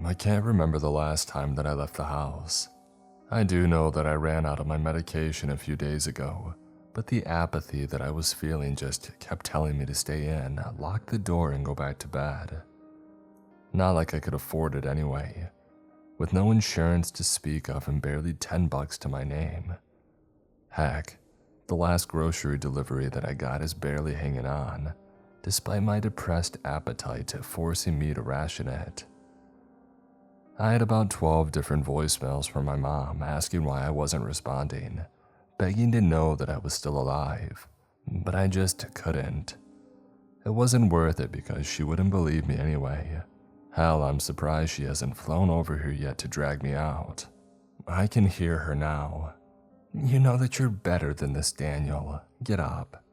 I can't remember the last time that I left the house. I do know that I ran out of my medication a few days ago, but the apathy that I was feeling just kept telling me to stay in, lock the door, and go back to bed. Not like I could afford it anyway, with no insurance to speak of and barely $10 to my name. Heck, the last grocery delivery that I got is barely hanging on, despite my depressed appetite forcing me to ration it. I had about 12 different voicemails from my mom asking why I wasn't responding, begging to know that I was still alive, but I just couldn't. It wasn't worth it because she wouldn't believe me anyway. Hell, I'm surprised she hasn't flown over here yet to drag me out. I can hear her now. You know that you're better than this, Daniel. Get up.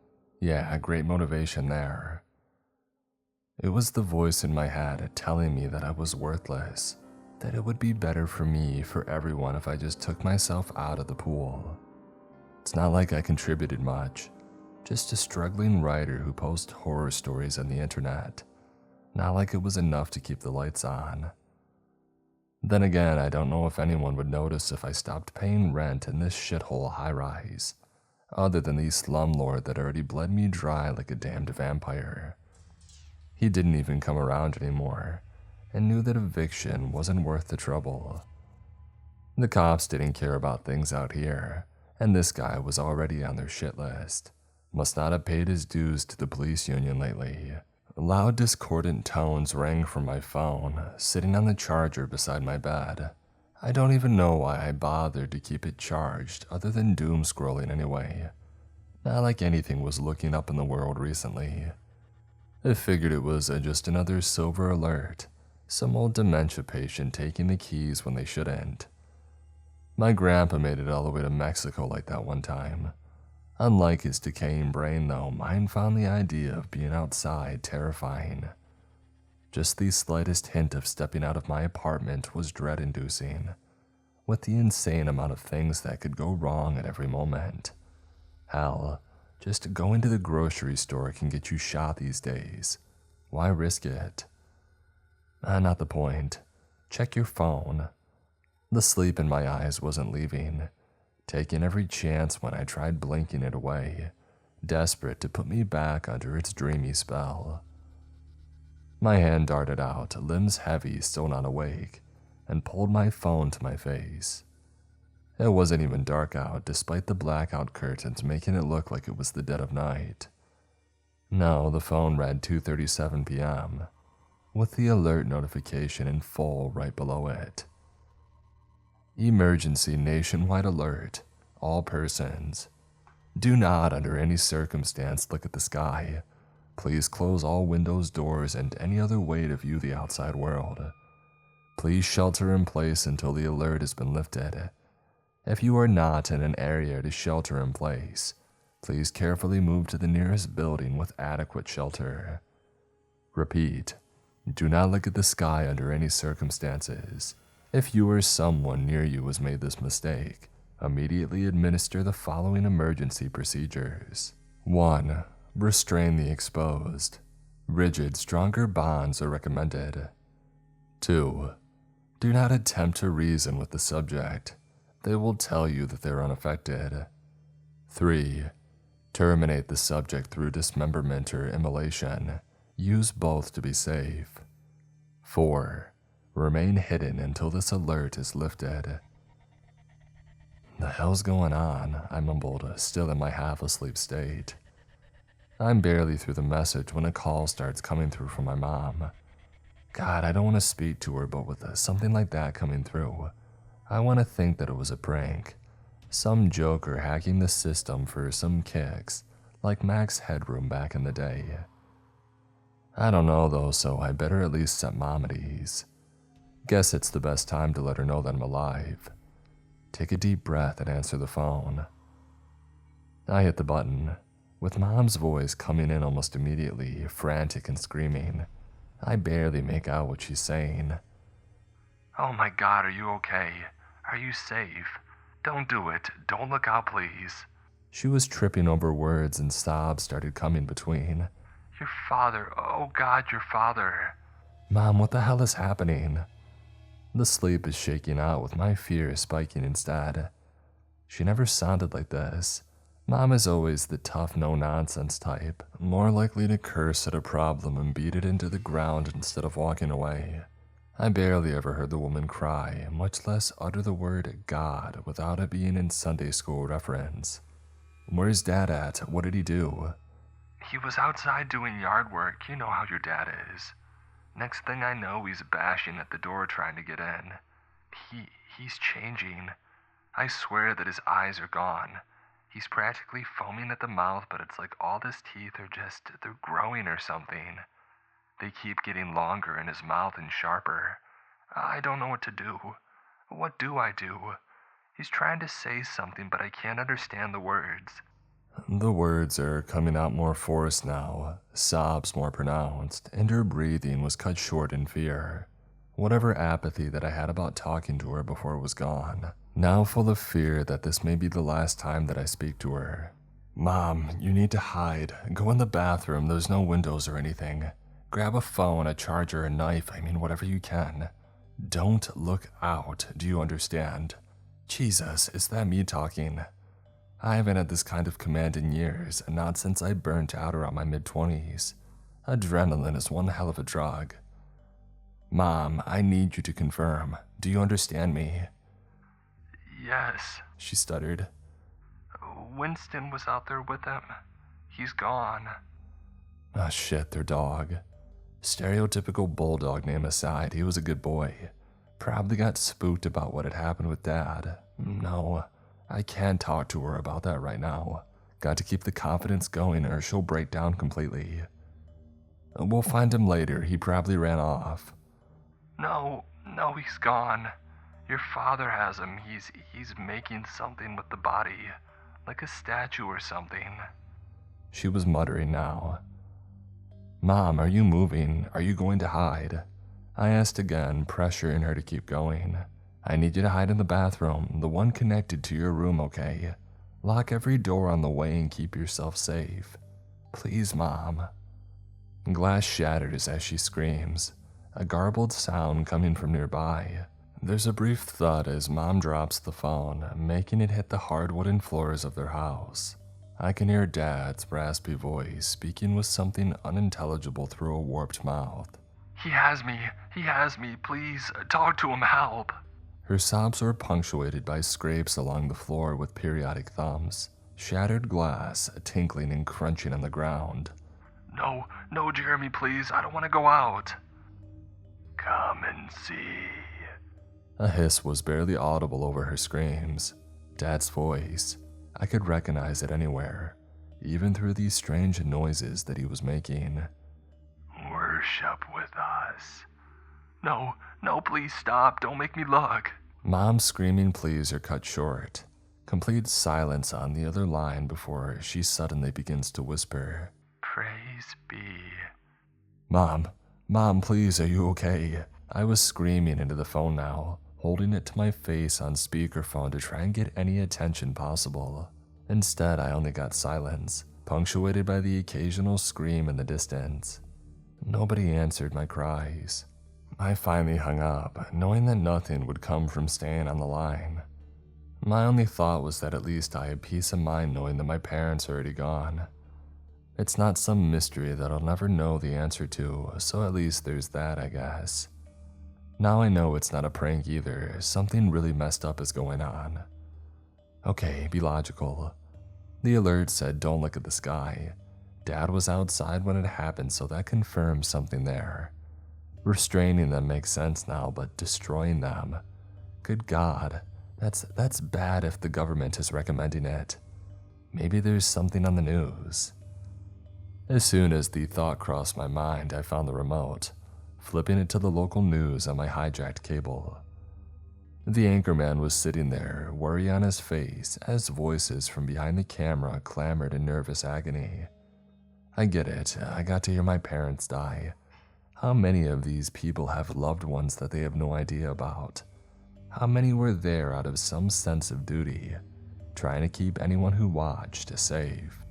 Yeah, great motivation there. It was the voice in my head telling me that I was worthless, that it would be better for me, for everyone, if I just took myself out of the pool. It's not like I contributed much, just a struggling writer who posts horror stories on the internet. Not like it was enough to keep the lights on. Then again, I don't know if anyone would notice if I stopped paying rent in this shithole high-rise, other than the slumlord that already bled me dry like a damned vampire. He didn't even come around anymore, and knew that eviction wasn't worth the trouble. The cops didn't care about things out here, and this guy was already on their shit list. Must not have paid his dues to the police union lately. Loud discordant tones rang from my phone, sitting on the charger beside my bed. I don't even know why I bothered to keep it charged other than doom scrolling anyway. Not like anything was looking up in the world recently. I figured it was just another silver alert, some old dementia patient taking the keys when they shouldn't. My grandpa made it all the way to Mexico like that one time. Unlike his decaying brain though, mine found the idea of being outside terrifying. Just the slightest hint of stepping out of my apartment was dread-inducing, with the insane amount of things that could go wrong at every moment. Hell, just going to the grocery store can get you shot these days. Why risk it? Not the point. Check your phone. The sleep in my eyes wasn't leaving, taking every chance when I tried blinking it away, desperate to put me back under its dreamy spell. My hand darted out, limbs heavy, still not awake, and pulled my phone to my face. It wasn't even dark out, despite the blackout curtains making it look like it was the dead of night. No, the phone read 2:37 p.m., with the alert notification in full right below it. Emergency nationwide alert. All persons. Do not, under any circumstance, look at the sky. Please close all windows, doors, and any other way to view the outside world. Please shelter in place until the alert has been lifted. If you are not in an area to shelter in place, please carefully move to the nearest building with adequate shelter. Repeat, do not look at the sky under any circumstances. If you or someone near you has made this mistake, immediately administer the following emergency procedures. 1. Restrain the exposed. Rigid, stronger bonds are recommended. 2. Do not attempt to reason with the subject. They will tell you that they're unaffected. 3. Terminate the subject through dismemberment or immolation. Use both to be safe. 4. Remain hidden until this alert is lifted. The hell's going on? I mumbled, still in my half-asleep state. I'm barely through the message when a call starts coming through from my mom. God, I don't want to speak to her, but with something like that coming through, I want to think that it was a prank. Some joker hacking the system for some kicks, like Max Headroom back in the day. I don't know though, so I better at least set Mom at ease. Guess it's the best time to let her know that I'm alive. Take a deep breath and answer the phone. I hit the button, with Mom's voice coming in almost immediately, frantic and screaming. I barely make out what she's saying. Oh my God, are you okay? Are you safe? Don't do it. Don't look out, please. She was tripping over words and sobs started coming between. Your father. Oh God, your father. Mom, what the hell is happening? The sleep is shaking out with my fear spiking instead. She never sounded like this. Mom is always the tough, no-nonsense type, more likely to curse at a problem and beat it into the ground instead of walking away. I barely ever heard the woman cry, much less utter the word God without it being in Sunday school reference. Where's Dad at? What did he do? He was outside doing yard work. You know how your dad is. Next thing I know, he's bashing at the door trying to get in. He's changing. I swear that his eyes are gone. He's practically foaming at the mouth, but it's like all his teeth are they're growing or something. They keep getting longer in his mouth and sharper. I don't know what to do. What do I do? He's trying to say something, but I can't understand the words. The words are coming out more forced now, sobs more pronounced, and her breathing was cut short in fear. Whatever apathy that I had about talking to her before was gone, now full of fear that this may be the last time that I speak to her. Mom, you need to hide. Go in the bathroom, there's no windows or anything. Grab a phone, a charger, a knife, whatever you can. Don't look out, do you understand? Jesus, is that me talking? I haven't had this kind of command in years, and not since I burnt out around my mid-20s. Adrenaline is one hell of a drug. Mom, I need you to confirm. Do you understand me? Yes. She stuttered. Winston was out there with him. He's gone. Oh shit, their dog. Stereotypical bulldog name aside, he was a good boy. Probably got spooked about what had happened with Dad. No, I can't talk to her about that right now. Got to keep the confidence going or she'll break down completely. We'll find him later, he probably ran off. No, he's gone. Your father has him. He's making something with the body, like a statue or something. She was muttering now. Mom, are you moving? Are you going to hide? I asked again, pressuring her to keep going. I need you to hide in the bathroom, the one connected to your room, okay? Lock every door on the way and keep yourself safe. Please, Mom. Glass shatters as she screams, a garbled sound coming from nearby. There's a brief thud as Mom drops the phone, making it hit the hard wooden floors of their house. I can hear Dad's raspy voice speaking with something unintelligible through a warped mouth. He has me, please, talk to him, help. Her sobs were punctuated by scrapes along the floor with periodic thumps, shattered glass tinkling and crunching on the ground. No, Jeremy, please, I don't want to go out. Come and see. A hiss was barely audible over her screams. Dad's voice. I could recognize it anywhere, even through these strange noises that he was making. Worship with us. No, please stop, don't make me look. Mom's screaming pleas are cut short. Complete silence on the other line before she suddenly begins to whisper. Praise be. Mom, please, are you okay? I was screaming into the phone now, holding it to my face on speakerphone to try and get any attention possible. Instead, I only got silence, punctuated by the occasional scream in the distance. Nobody answered my cries. I finally hung up, knowing that nothing would come from staying on the line. My only thought was that at least I had peace of mind knowing that my parents are already gone. It's not some mystery that I'll never know the answer to, so at least there's that, I guess. Now I know it's not a prank either, something really messed up is going on. Okay, be logical. The alert said don't look at the sky. Dad was outside when it happened, so that confirms something there. Restraining them makes sense now, but destroying them? Good God, that's bad if the government is recommending it. Maybe there's something on the news. As soon as the thought crossed my mind, I found the remote, flipping it to the local news on my hijacked cable. The anchorman was sitting there, worry on his face, as voices from behind the camera clamored in nervous agony. I get it, I got to hear my parents die. How many of these people have loved ones that they have no idea about? How many were there out of some sense of duty, trying to keep anyone who watched safe?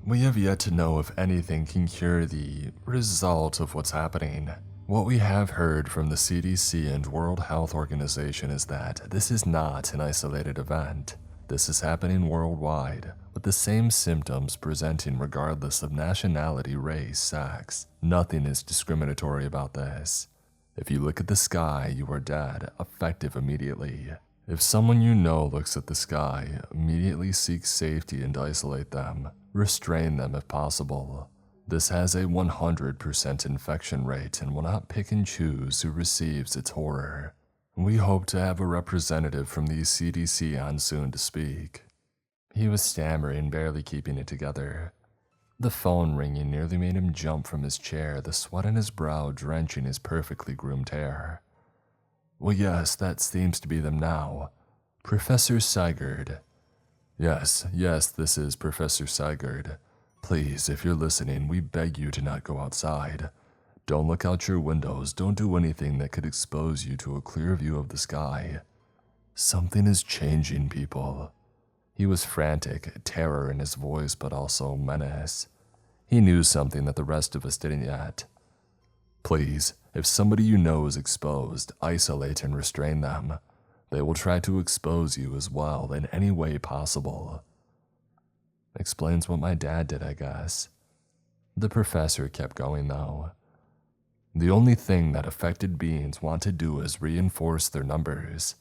We have yet to know if anything can cure the result of what's happening. What we have heard from the CDC and World Health Organization is that this is not an isolated event. This is happening worldwide, with the same symptoms presenting regardless of nationality, race, sex. Nothing is discriminatory about this. If you look at the sky, you are dead, effective immediately. If someone you know looks at the sky, immediately seek safety and isolate them. Restrain them if possible. This has a 100% infection rate and will not pick and choose who receives its horror. We hope to have a representative from the CDC on soon to speak. He was stammering, barely keeping it together. The phone ringing nearly made him jump from his chair, the sweat on his brow drenching his perfectly groomed hair. Well, yes, that seems to be them now. Professor Sigurd. Yes, this is Professor Sigurd. Please, if you're listening, we beg you to not go outside. Don't look out your windows, don't do anything that could expose you to a clear view of the sky. Something is changing, people. He was frantic, terror in his voice, but also menace. He knew something that the rest of us didn't yet. Please, if somebody you know is exposed, isolate and restrain them. They will try to expose you as well in any way possible. Explains what my dad did, I guess. The professor kept going, though. The only thing that affected beings want to do is reinforce their numbers.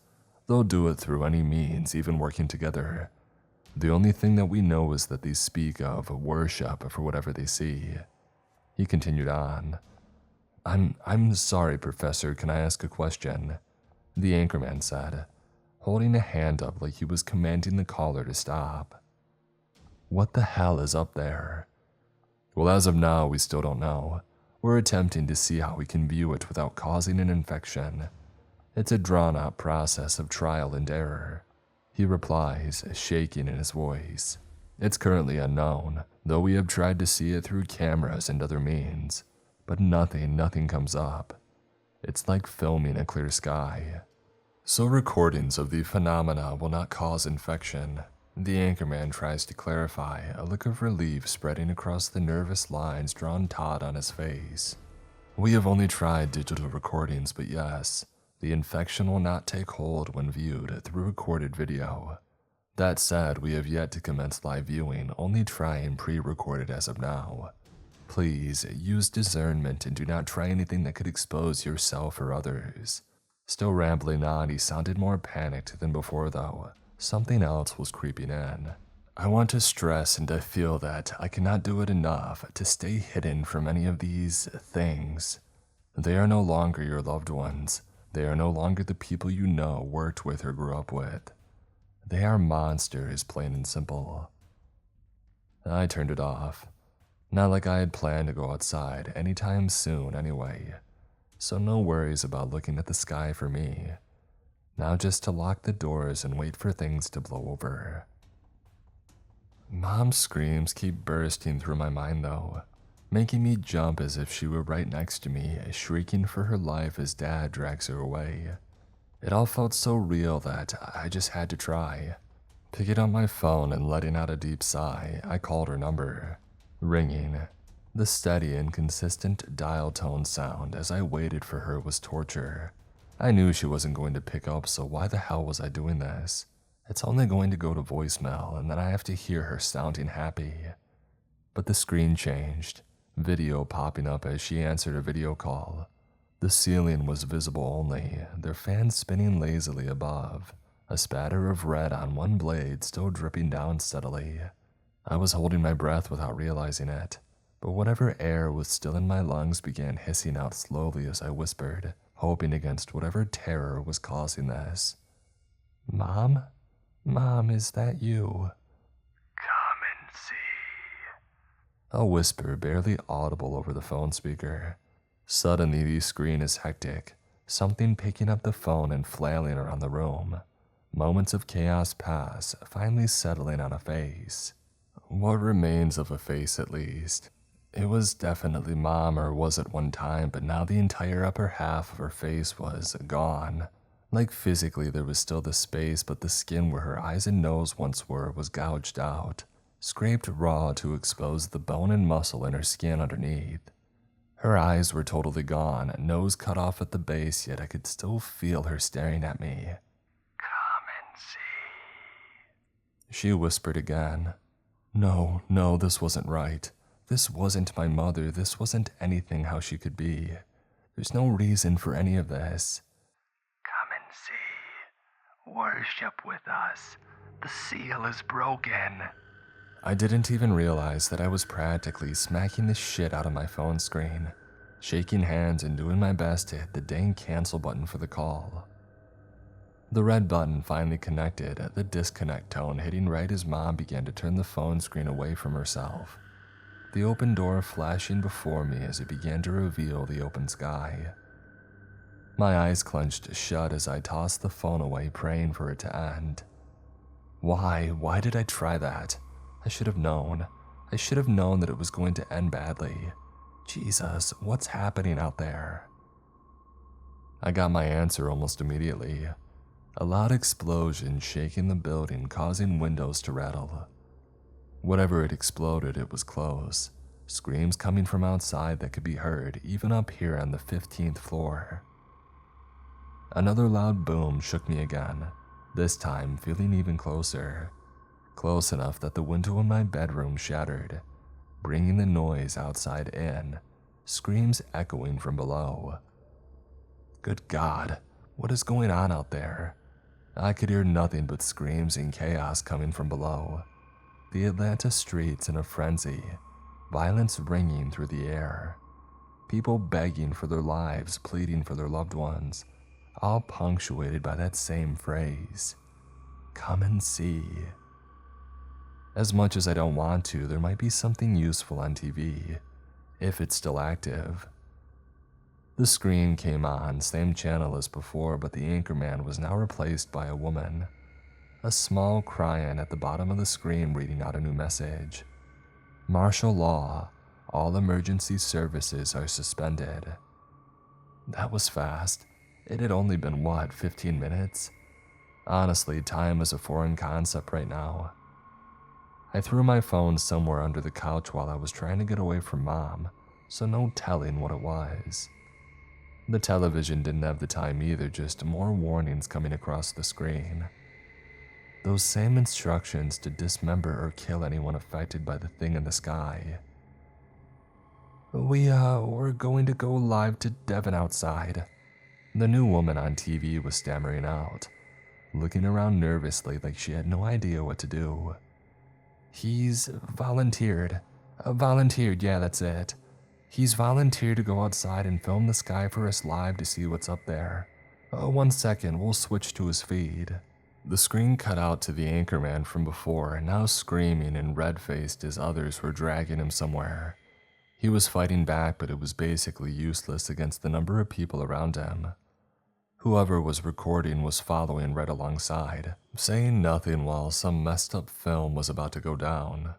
They'll do it through any means, even working together. The only thing that we know is that they speak of worship for whatever they see. He continued on. I'm sorry, Professor, can I ask a question? The anchorman said, holding a hand up like he was commanding the caller to stop. What the hell is up there? Well, as of now, we still don't know. We're attempting to see how we can view it without causing an infection. It's a drawn-out process of trial and error. He replies, shaking in his voice. It's currently unknown, though we have tried to see it through cameras and other means. But nothing comes up. It's like filming a clear sky. So recordings of the phenomena will not cause infection. The anchorman tries to clarify, a look of relief spreading across the nervous lines drawn taut on his face. We have only tried digital recordings, but yes, the infection will not take hold when viewed through recorded video. That said, we have yet to commence live viewing, only trying pre-recorded as of now. Please use discernment and do not try anything that could expose yourself or others. Still rambling on, he sounded more panicked than before though. Something else was creeping in. I want to stress, and I feel that I cannot do it enough, to stay hidden from any of these things. They are no longer your loved ones. They are no longer the people you know, worked with, or grew up with. They are monsters, plain and simple. I turned it off. Not like I had planned to go outside anytime soon anyway. So no worries about looking at the sky for me. Now just to lock the doors and wait for things to blow over. Mom's screams keep bursting through my mind though, making me jump as if she were right next to me, shrieking for her life as Dad drags her away. It all felt so real that I just had to try. Picking up my phone and letting out a deep sigh, I called her number. Ringing. The steady and consistent dial tone sound as I waited for her was torture. I knew she wasn't going to pick up, so why the hell was I doing this? It's only going to go to voicemail, and then I have to hear her sounding happy. But the screen changed, video popping up as she answered a video call. The ceiling was visible only, their fan spinning lazily above, a spatter of red on one blade still dripping down steadily. I was holding my breath without realizing it, but whatever air was still in my lungs began hissing out slowly as I whispered, hoping against whatever terror was causing this. Mom? Mom, is that you? Come and see. A whisper barely audible over the phone speaker. Suddenly the screen is hectic, something picking up the phone and flailing around the room. Moments of chaos pass, finally settling on a face. What remains of a face at least. It was definitely Mom, or was at one time, but now the entire upper half of her face was gone. Like physically there was still the space, but the skin where her eyes and nose once were was gouged out, scraped raw to expose the bone and muscle in her skin underneath. Her eyes were totally gone, nose cut off at the base, yet I could still feel her staring at me. Come and see. She whispered again. No, this wasn't right. This wasn't my mother. This wasn't anything how she could be. There's no reason for any of this. Come and see. Worship with us. The seal is broken. I didn't even realize that I was practically smacking the shit out of my phone screen, shaking hands and doing my best to hit the dang cancel button for the call. The red button finally connected, the disconnect tone hitting right as Mom began to turn the phone screen away from herself. The open door flashing before me as it began to reveal the open sky. My eyes clenched shut as I tossed the phone away, praying for it to end. Why did I try that? I should have known. I should have known that it was going to end badly. Jesus, what's happening out there? I got my answer almost immediately. A loud explosion shaking the building, causing windows to rattle. Whatever it exploded, it was close. Screams coming from outside that could be heard, even up here on the 15th floor. Another loud boom shook me again, this time feeling even closer. Close enough that the window in my bedroom shattered, bringing the noise outside in, screams echoing from below. Good God, what is going on out there? I could hear nothing but screams and chaos coming from below. The Atlanta streets in a frenzy, violence ringing through the air. People begging for their lives, pleading for their loved ones, all punctuated by that same phrase, come and see. As much as I don't want to, there might be something useful on TV, if it's still active. The screen came on, same channel as before, but the anchorman was now replaced by a woman. A small crying at the bottom of the screen reading out a new message. Martial law. All emergency services are suspended. That was fast. It had only been, 15 minutes? Honestly, time is a foreign concept right now. I threw my phone somewhere under the couch while I was trying to get away from Mom, so no telling what it was. The television didn't have the time either, just more warnings coming across the screen. Those same instructions to dismember or kill anyone affected by the thing in the sky. We're going to go live to Devin outside. The new woman on TV was stammering out, looking around nervously like she had no idea what to do. He's volunteered. Yeah, that's it. He's volunteered to go outside and film the sky for us live to see what's up there. 1 second, we'll switch to his feed. The screen cut out to the anchorman from before, now screaming and red-faced as others were dragging him somewhere. He was fighting back, but it was basically useless against the number of people around him. Whoever was recording was following right alongside, saying nothing while some messed up film was about to go down.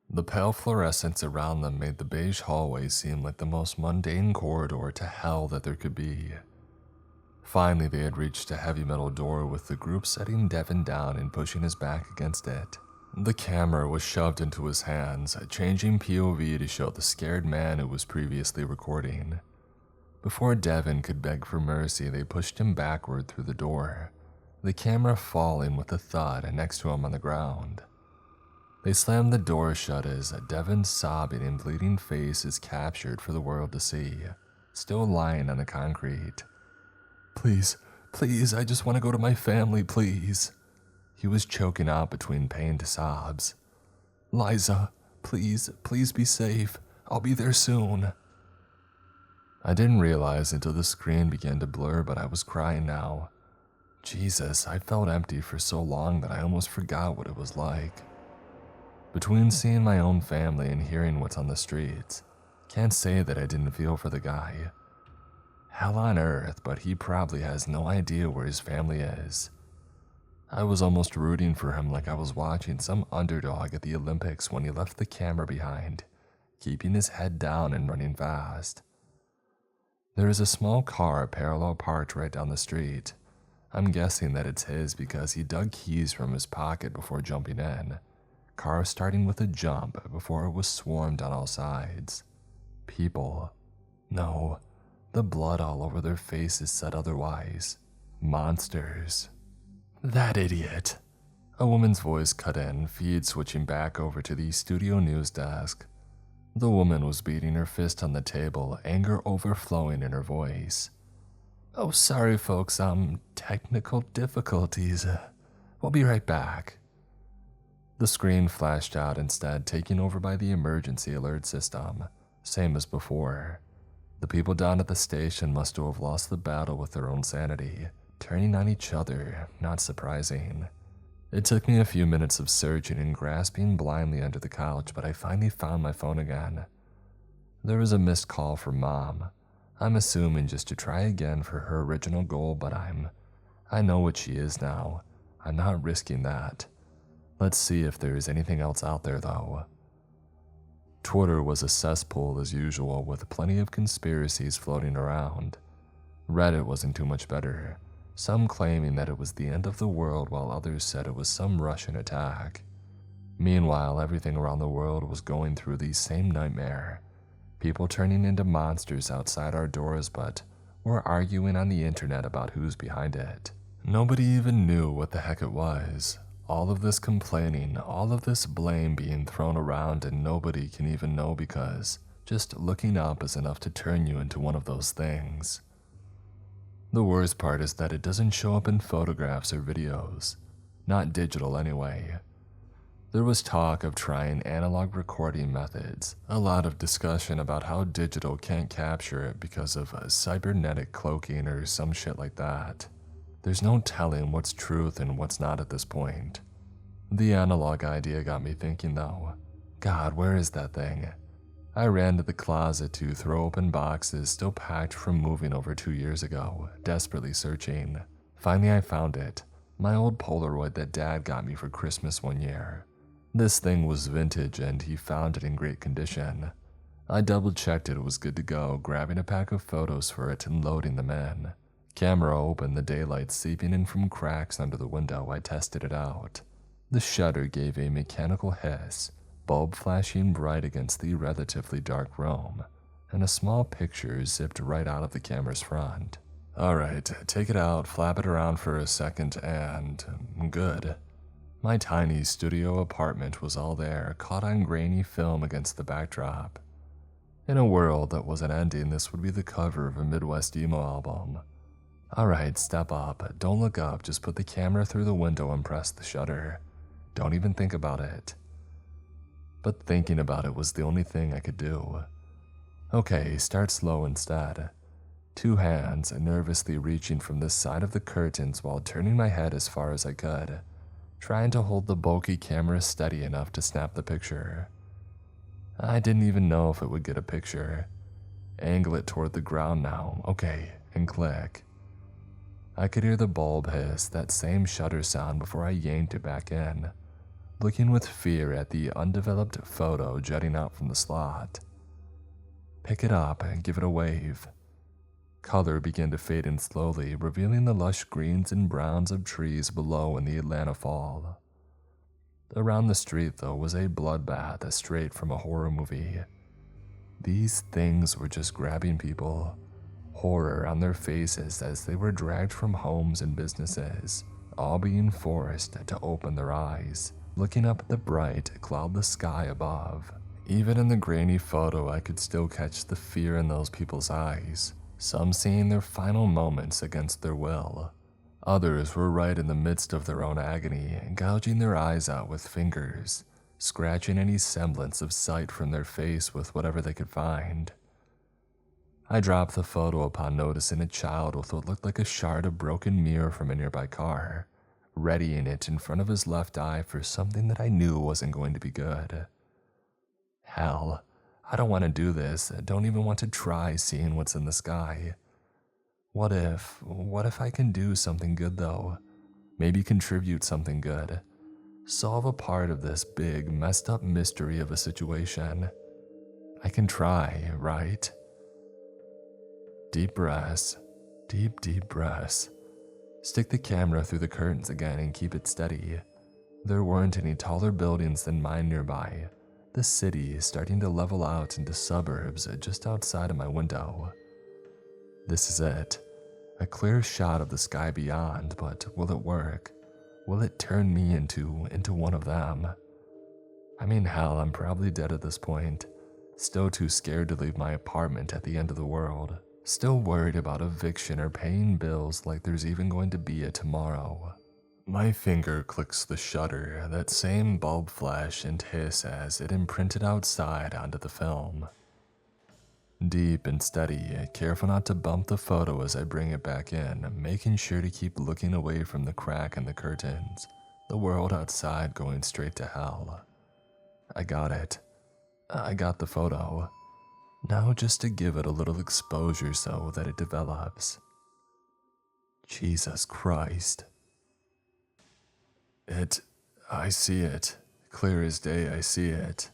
The pale fluorescence around them made the beige hallway seem like the most mundane corridor to hell that there could be. Finally, they had reached a heavy metal door with the group setting Devin down and pushing his back against it. The camera was shoved into his hands, changing POV to show the scared man who was previously recording. Before Devin could beg for mercy, they pushed him backward through the door, the camera falling with a thud next to him on the ground. They slammed the door shut as Devin's sobbing and bleeding face is captured for the world to see, still lying on the concrete. Please, I just want to go to my family, please. He was choking out between pained sobs. Liza, please be safe. I'll be there soon. I didn't realize until the screen began to blur, but I was crying now. Jesus, I felt empty for so long that I almost forgot what it was like. Between seeing my own family and hearing what's on the streets, can't say that I didn't feel for the guy. Hell on earth, but he probably has no idea where his family is. I was almost rooting for him like I was watching some underdog at the Olympics when he left the camera behind, keeping his head down and running fast. There is a small car parallel parked right down the street. I'm guessing that it's his because he dug keys from his pocket before jumping in. Car starting with a jump before it was swarmed on all sides. People. No, the blood all over their faces said otherwise. Monsters. That idiot. A woman's voice cut in, feed switching back over to the studio news desk. The woman was beating her fist on the table, anger overflowing in her voice. Oh, sorry folks, technical difficulties. We'll be right back. The screen flashed out instead, taken over by the emergency alert system, same as before. The people down at the station must have lost the battle with their own sanity, turning on each other, not surprising. It took me a few minutes of searching and grasping blindly under the couch, but I finally found my phone again. There was a missed call from Mom. I'm assuming just to try again for her original goal, but I know what she is now. I'm not risking that. Let's see if there is anything else out there though. Twitter was a cesspool as usual, with plenty of conspiracies floating around. Reddit wasn't too much better, some claiming that it was the end of the world while others said it was some Russian attack. Meanwhile, everything around the world was going through the same nightmare. People turning into monsters outside our doors, but were arguing on the internet about who's behind it. Nobody even knew what the heck it was. All of this complaining, all of this blame being thrown around, and nobody can even know because just looking up is enough to turn you into one of those things. The worst part is that it doesn't show up in photographs or videos, not digital anyway. There was talk of trying analog recording methods, a lot of discussion about how digital can't capture it because of cybernetic cloaking or some shit like that. There's no telling what's truth and what's not at this point. The analog idea got me thinking though. God, where is that thing? I ran to the closet to throw open boxes still packed from moving over 2 years ago, desperately searching. Finally I found it, my old Polaroid that Dad got me for Christmas one year. This thing was vintage and he found it in great condition. I double checked it was good to go, grabbing a pack of photos for it and loading them in. Camera open, the daylight seeping in from cracks under the window. I tested it out. The shutter gave a mechanical hiss, bulb flashing bright against the relatively dark room, and a small picture zipped right out of the camera's front. Alright, take it out, flap it around for a second, and good. My tiny studio apartment was all there, caught on grainy film against the backdrop. In a world that wasn't ending, this would be the cover of a Midwest emo album. Alright, step up. Don't look up, just put the camera through the window and press the shutter. Don't even think about it. But thinking about it was the only thing I could do. Okay, start slow instead. 2 hands, nervously reaching from this side of the curtains while turning my head as far as I could, trying to hold the bulky camera steady enough to snap the picture. I didn't even know if it would get a picture. Angle it toward the ground now, okay, and click. I could hear the bulb hiss, that same shutter sound before I yanked it back in, looking with fear at the undeveloped photo jutting out from the slot. Pick it up and give it a wave. Color began to fade in slowly, revealing the lush greens and browns of trees below in the Atlanta fall. Around the street, though, was a bloodbath straight from a horror movie. These things were just grabbing people, horror on their faces as they were dragged from homes and businesses, all being forced to open their eyes, looking up at the bright, cloudless sky above. Even in the grainy photo, I could still catch the fear in those people's eyes, some seeing their final moments against their will. Others were right in the midst of their own agony, gouging their eyes out with fingers, scratching any semblance of sight from their face with whatever they could find. I dropped the photo upon noticing a child with what looked like a shard of broken mirror from a nearby car, readying it in front of his left eye for something that I knew wasn't going to be good. Hell, I don't want to do this. I don't even want to try seeing what's in the sky. What if I can do something good though? Maybe contribute something good. Solve a part of this big, messed up mystery of a situation. I can try, right? Deep breaths. Deep breaths. Stick the camera through the curtains again and keep it steady. There weren't any taller buildings than mine nearby. The the city is starting to level out into suburbs just outside of my window. This is it. A clear shot of the sky beyond, but will it work? Will it turn me into one of them? I mean, hell, I'm probably dead at this point. Still too scared to leave my apartment at the end of the world. Still worried about eviction or paying bills like there's even going to be a tomorrow. My finger clicks the shutter, that same bulb flash and hiss as it imprinted outside onto the film. Deep and steady, careful not to bump the photo as I bring it back in, making sure to keep looking away from the crack in the curtains, the world outside going straight to hell. I got it. I got the photo. Now just to give it a little exposure so that it develops. Jesus Christ. I see it. Clear as day, I see it.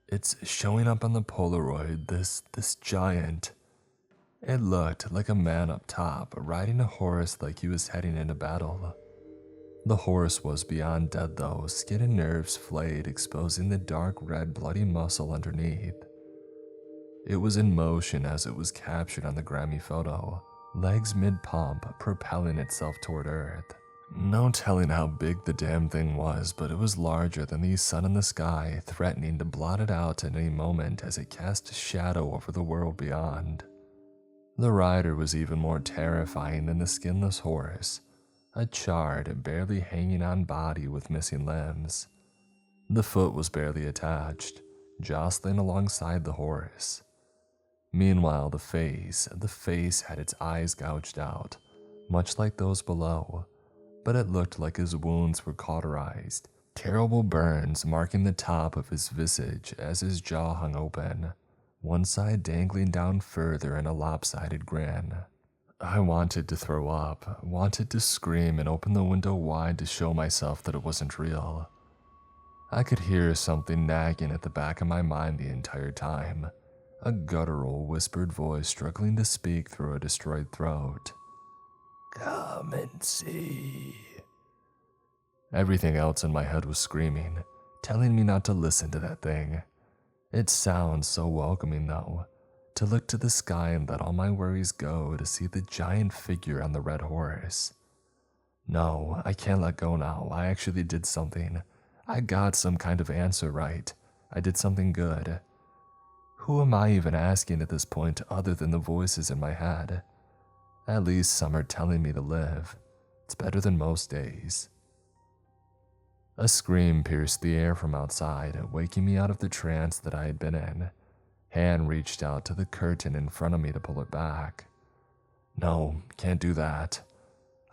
It's showing up on the Polaroid, this giant. It looked like a man up top, riding a horse like he was heading into battle. The horse was beyond dead though, skin and nerves flayed, exposing the dark red bloody muscle underneath. It was in motion as it was captured on the grimy photo, legs mid-pump, propelling itself toward Earth. No telling how big the damn thing was, but it was larger than the sun in the sky, threatening to blot it out at any moment as it cast a shadow over the world beyond. The rider was even more terrifying than the skinless horse, a charred, barely hanging on body with missing limbs. The foot was barely attached, jostling alongside the horse. Meanwhile, the face had its eyes gouged out, much like those below, but it looked like his wounds were cauterized, terrible burns marking the top of his visage as his jaw hung open, one side dangling down further in a lopsided grin. I wanted to throw up, wanted to scream and open the window wide to show myself that it wasn't real. I could hear something nagging at the back of my mind the entire time, a guttural, whispered voice struggling to speak through a destroyed throat. Come and see. Everything else in my head was screaming, telling me not to listen to that thing. It sounds so welcoming though, to look to the sky and let all my worries go to see the giant figure on the red horse. No, I can't let go now. I actually did something. I got some kind of answer right. I did something good. Who am I even asking at this point other than the voices in my head? At least some are telling me to live. It's better than most days. A scream pierced the air from outside, waking me out of the trance that I had been in. Hand reached out to the curtain in front of me to pull it back. No, can't do that.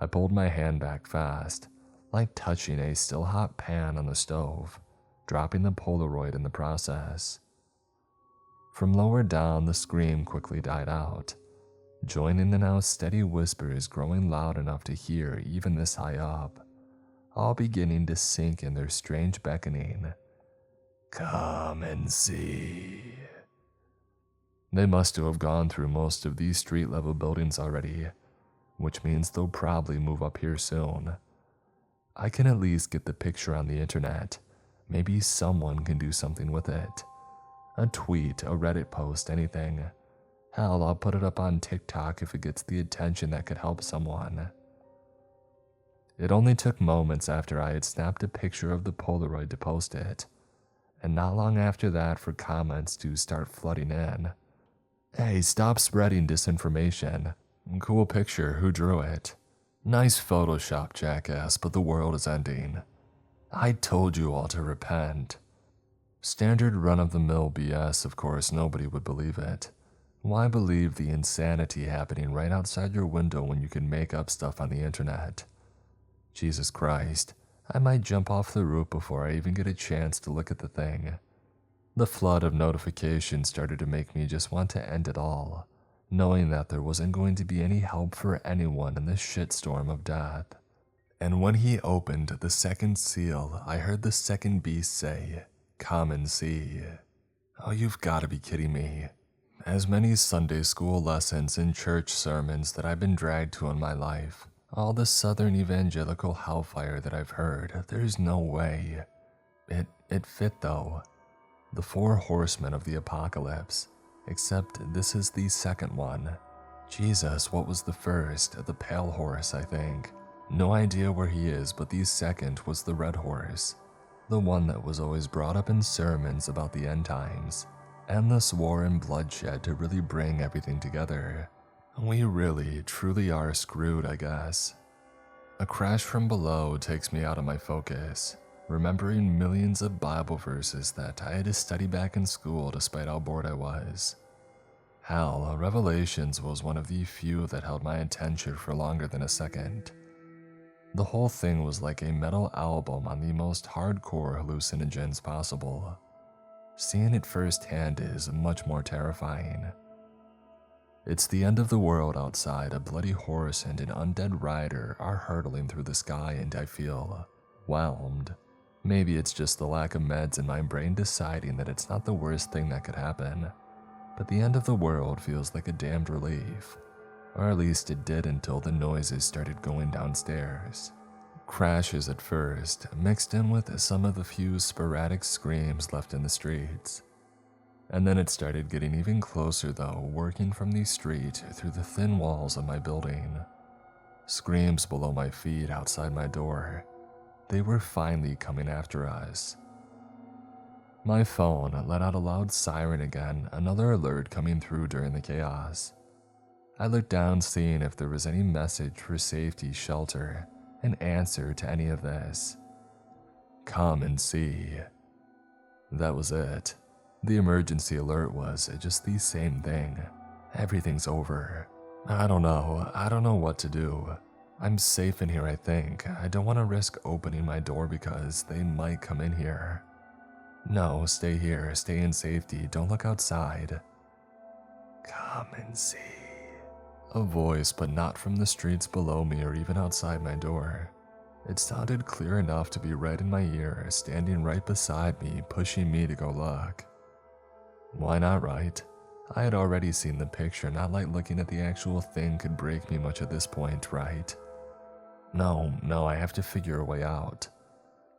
I pulled my hand back fast, like touching a still hot pan on the stove, dropping the Polaroid in the process. From lower down, the scream quickly died out, joining the now steady whispers growing loud enough to hear even this high up, all beginning to sink in their strange beckoning. Come and see. They must have gone through most of these street-level buildings already, which means they'll probably move up here soon. I can at least get the picture on the internet. Maybe someone can do something with it. A tweet, a Reddit post, anything. Hell, I'll put it up on TikTok if it gets the attention that could help someone. It only took moments after I had snapped a picture of the Polaroid to post it, and not long after that for comments to start flooding in. Hey, stop spreading disinformation. Cool picture, who drew it? Nice Photoshop, jackass, but the world is ending. I told you all to repent. Standard run-of-the-mill BS, of course, nobody would believe it. Why believe the insanity happening right outside your window when you can make up stuff on the internet? Jesus Christ, I might jump off the roof before I even get a chance to look at the thing. The flood of notifications started to make me just want to end it all, knowing that there wasn't going to be any help for anyone in this shitstorm of death. And when he opened the second seal, I heard the second beast say, "Come and see." Oh, you've got to be kidding me. As many Sunday school lessons and church sermons that I've been dragged to in my life, all the Southern evangelical hellfire that I've heard, there's no way. It fit though. The 4 horsemen of the apocalypse, except this is the second one. Jesus, what was the first? The pale horse, I think. No idea where he is, but the second was the red horse. The one that was always brought up in sermons about the end times. Endless war and bloodshed to really bring everything together. We really, truly are screwed, I guess. A crash from below takes me out of my focus, remembering millions of Bible verses that I had to study back in school despite how bored I was. Hell, Revelations was one of the few that held my attention for longer than a second. The whole thing was like a metal album on the most hardcore hallucinogens possible. Seeing it firsthand is much more terrifying. It's the end of the world outside. A bloody horse and an undead rider are hurtling through the sky, and I feel whelmed. Maybe it's just the lack of meds in my brain deciding that it's not the worst thing that could happen, but the end of the world feels like a damned relief. Or at least it did until the noises started going downstairs. Crashes at first, mixed in with some of the few sporadic screams left in the streets. And then it started getting even closer though, working from the street through the thin walls of my building. Screams below my feet outside my door. They were finally coming after us. My phone let out a loud siren again, another alert coming through during the chaos. I looked down, seeing if there was any message for safety, shelter, an answer to any of this. Come and see. That was it. The emergency alert was just the same thing. Everything's over. I don't know what to do. I'm safe in here, I think. I don't want to risk opening my door because they might come in here. No, stay here, stay in safety, don't look outside. Come and see. A voice, but not from the streets below me or even outside my door. It sounded clear enough to be right in my ear, standing right beside me, pushing me to go look. Why not, right? I had already seen the picture, not like looking at the actual thing could break me much at this point, right? No, I have to figure a way out.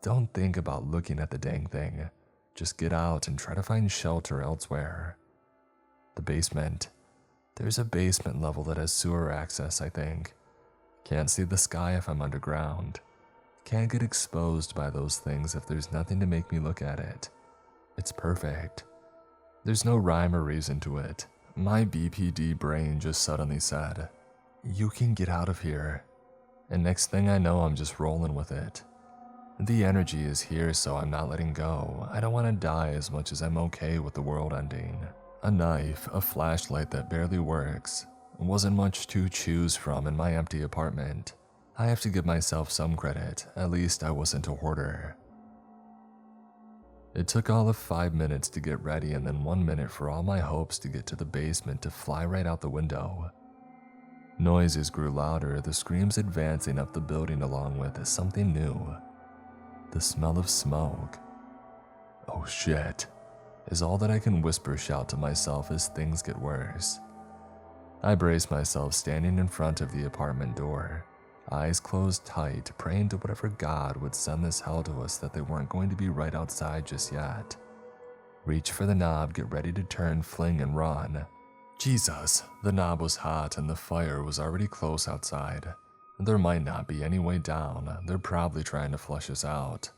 Don't think about looking at the dang thing. Just get out and try to find shelter elsewhere. The basement. There's a basement level that has sewer access, I think. Can't see the sky if I'm underground. Can't get exposed by those things if there's nothing to make me look at it. It's perfect. There's no rhyme or reason to it. My BPD brain just suddenly said, "You can get out of here." And next thing I know, I'm just rolling with it. The energy is here, so I'm not letting go. I don't want to die as much as I'm okay with the world ending. A knife, a flashlight that barely works. Wasn't much to choose from in my empty apartment. I have to give myself some credit. At least I wasn't a hoarder. It took all of 5 minutes to get ready and then 1 minute for all my hopes to get to the basement to fly right out the window. Noises grew louder, the screams advancing up the building along with something new. The smell of smoke. Oh shit, is all that I can whisper shout to myself as things get worse. I brace myself standing in front of the apartment door, eyes closed tight, praying to whatever God would send this hell to us that they weren't going to be right outside just yet. Reach for the knob, get ready to turn, fling, and run. Jesus, the knob was hot and the fire was already close outside. There might not be any way down, they're probably trying to flush us out.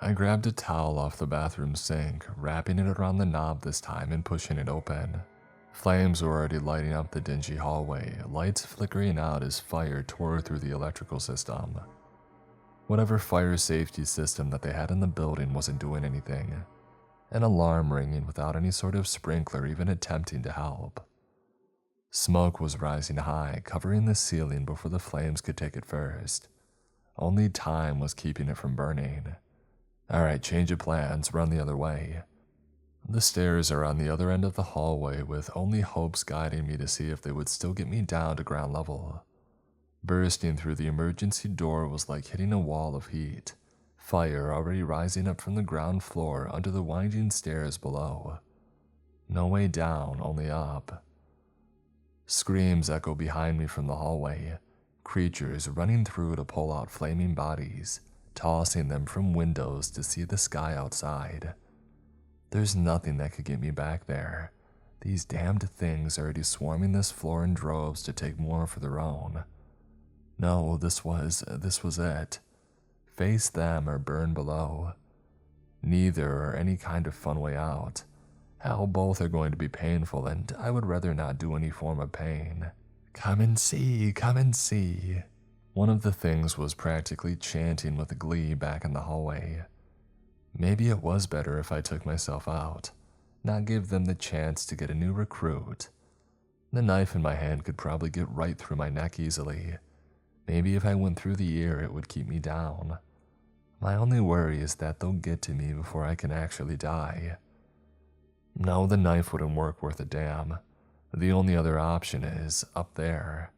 I grabbed a towel off the bathroom sink, wrapping it around the knob this time and pushing it open. Flames were already lighting up the dingy hallway, lights flickering out as fire tore through the electrical system. Whatever fire safety system that they had in the building wasn't doing anything. An alarm ringing without any sort of sprinkler even attempting to help. Smoke was rising high, covering the ceiling before the flames could take it first. Only time was keeping it from burning. Alright, change of plans, run the other way. The stairs are on the other end of the hallway, with only hopes guiding me to see if they would still get me down to ground level. Bursting through the emergency door was like hitting a wall of heat, fire already rising up from the ground floor under the winding stairs below. No way down, only up. Screams echo behind me from the hallway, creatures running through to pull out flaming bodies, tossing them from windows to see the sky outside. There's nothing that could get me back there. These damned things already swarming this floor in droves to take more for their own. No, this was it. Face them or burn below. Neither are any kind of fun way out. Hell, both are going to be painful, and I would rather not do any form of pain. Come and see, come and see. One of the things was practically chanting with glee back in the hallway. Maybe it was better if I took myself out, not give them the chance to get a new recruit. The knife in my hand could probably get right through my neck easily. Maybe if I went through the ear, it would keep me down. My only worry is that they'll get to me before I can actually die. No, the knife wouldn't work worth a damn. The only other option is up there.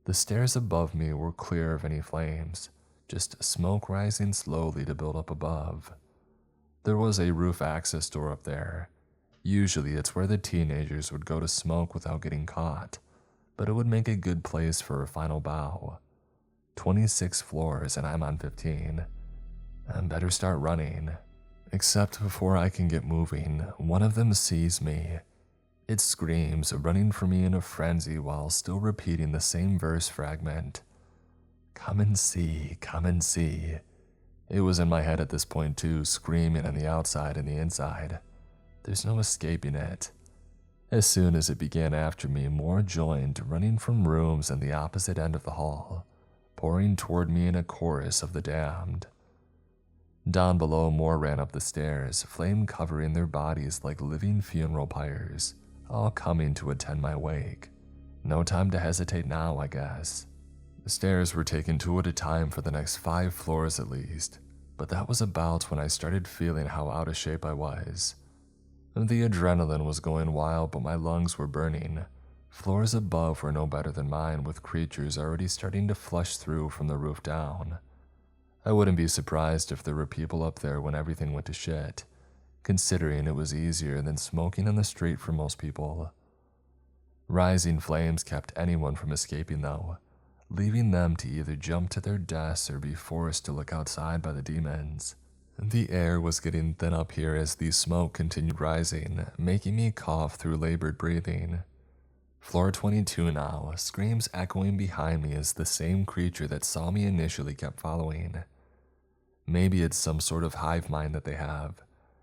The stairs above me were clear of any flames, just smoke rising slowly to build up above. There was a roof access door up there. Usually it's where the teenagers would go to smoke without getting caught, but it would make a good place for a final bow. 26 floors and I'm on 15. I better start running. Except before I can get moving, one of them sees me. It screams, running for me in a frenzy while still repeating the same verse fragment. Come and see, come and see. It was in my head at this point too, screaming on the outside and the inside. There's no escaping it. As soon as it began after me, more joined, running from rooms in the opposite end of the hall, pouring toward me in a chorus of the damned. Down below, more ran up the stairs, flame covering their bodies like living funeral pyres, all coming to attend my wake. No time to hesitate now, I guess. The stairs were taken two at a time for the next 5 floors at least, but that was about when I started feeling how out of shape I was. The adrenaline was going wild, but my lungs were burning. Floors above were no better than mine, with creatures already starting to flush through from the roof down. I wouldn't be surprised if there were people up there when everything went to shit, considering it was easier than smoking in the street for most people. Rising flames kept anyone from escaping though, leaving them to either jump to their deaths or be forced to look outside by the demons. The air was getting thin up here as the smoke continued rising, making me cough through labored breathing. Floor 22 now, screams echoing behind me as the same creature that saw me initially kept following. Maybe it's some sort of hive mind that they have,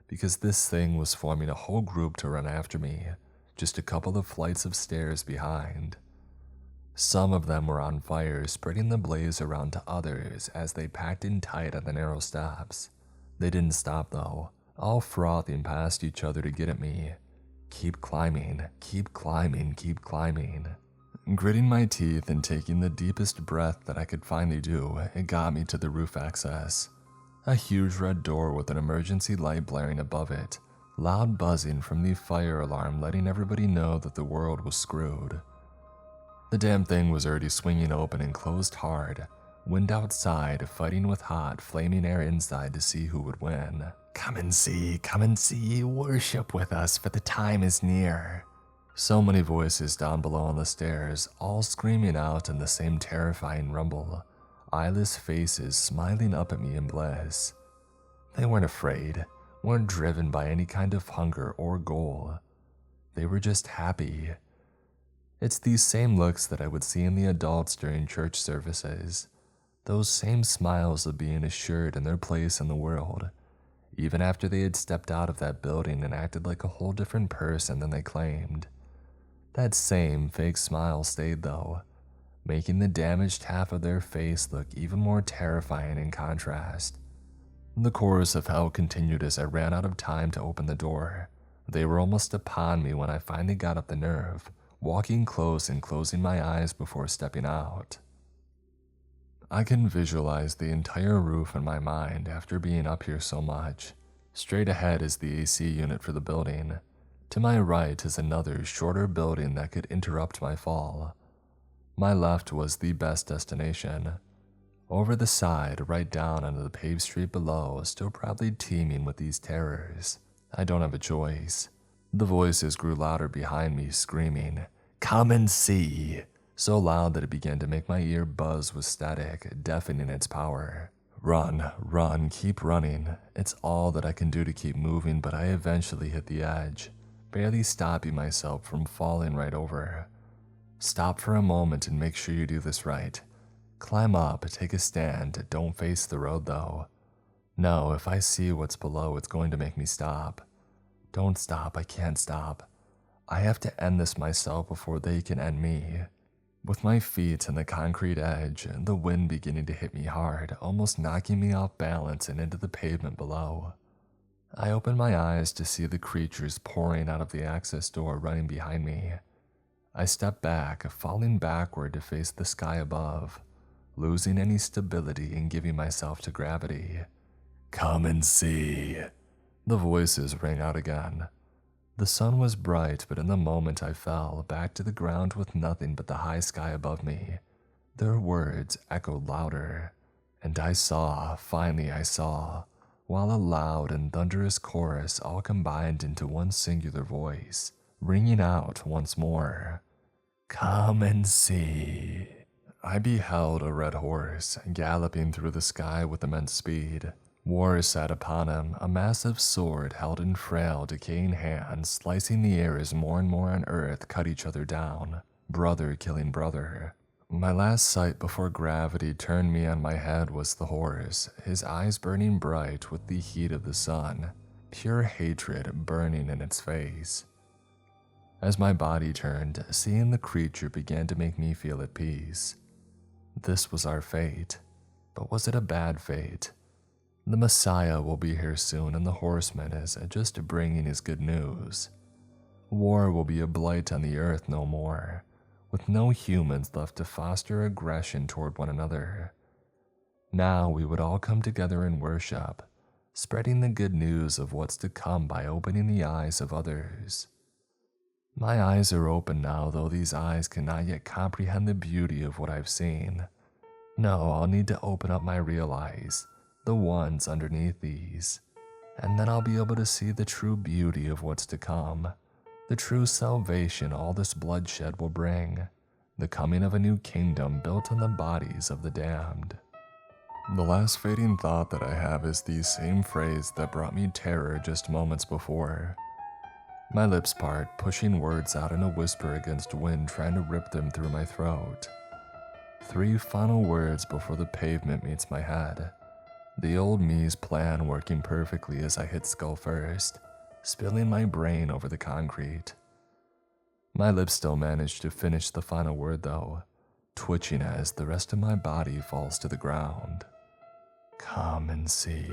because this thing was forming a whole group to run after me, just a couple of flights of stairs behind. Some of them were on fire, spreading the blaze around to others as they packed in tight on the narrow steps. They didn't stop though, all frothing past each other to get at me. Keep climbing, keep climbing, keep climbing. Gritting my teeth and taking the deepest breath that I could finally do, it got me to the roof access. A huge red door with an emergency light blaring above it, loud buzzing from the fire alarm letting everybody know that the world was screwed. The damn thing was already swinging open and closed hard, wind outside fighting with hot, flaming air inside to see who would win. Come and see, worship with us for the time is near. So many voices down below on the stairs, all screaming out in the same terrifying rumble, eyeless faces smiling up at me in bliss. They weren't afraid, weren't driven by any kind of hunger or goal. They were just happy. It's these same looks that I would see in the adults during church services, those same smiles of being assured in their place in the world, even after they had stepped out of that building and acted like a whole different person than they claimed. That same fake smile stayed though, making the damaged half of their face look even more terrifying in contrast. The chorus of hell continued as I ran out of time to open the door. They were almost upon me when I finally got up the nerve, walking close and closing my eyes before stepping out. I can visualize the entire roof in my mind after being up here so much. Straight ahead is the AC unit for the building. To my right is another, shorter building that could interrupt my fall. My left was the best destination. Over the side, right down onto the paved street below, still probably teeming with these terrors. I don't have a choice. The voices grew louder behind me, screaming, "Come and see!" So loud that it began to make my ear buzz with static, deafening its power. Run, run, keep running. It's all that I can do to keep moving, but I eventually hit the edge, barely stopping myself from falling right over. Stop for a moment and make sure you do this right. Climb up, take a stand, don't face the road though. No, if I see what's below, it's going to make me stop. Don't stop, I can't stop. I have to end this myself before they can end me. With my feet on the concrete edge, the wind beginning to hit me hard, almost knocking me off balance and into the pavement below. I open my eyes to see the creatures pouring out of the access door running behind me. I step back, falling backward to face the sky above, losing any stability and giving myself to gravity. Come and see. The voices rang out again. The sun was bright, but in the moment I fell back to the ground with nothing but the high sky above me. Their words echoed louder, and I saw, finally I saw, while a loud and thunderous chorus all combined into one singular voice, ringing out once more. Come and see. I beheld a red horse galloping through the sky with immense speed. War sat upon him, a massive sword held in frail, decaying hands, slicing the air as more and more on earth cut each other down, brother killing brother. My last sight before gravity turned me on my head was the horse, his eyes burning bright with the heat of the sun, pure hatred burning in its face. As my body turned, seeing the creature began to make me feel at peace. This was our fate, but was it a bad fate? The Messiah will be here soon, and the horseman is just bringing his good news. War will be a blight on the earth no more, with no humans left to foster aggression toward one another. Now we would all come together in worship, spreading the good news of what's to come by opening the eyes of others. My eyes are open now, though these eyes cannot yet comprehend the beauty of what I've seen. No, I'll need to open up my real eyes, the ones underneath these, and then I'll be able to see the true beauty of what's to come, the true salvation all this bloodshed will bring, the coming of a new kingdom built on the bodies of the damned. The last fading thought that I have is the same phrase that brought me terror just moments before. My lips part, pushing words out in a whisper against wind trying to rip them through my throat. 3 final words before the pavement meets my head. The old me's plan working perfectly as I hit skull first, spilling my brain over the concrete. My lips still manage to finish the final word though, twitching as the rest of my body falls to the ground. Come and see.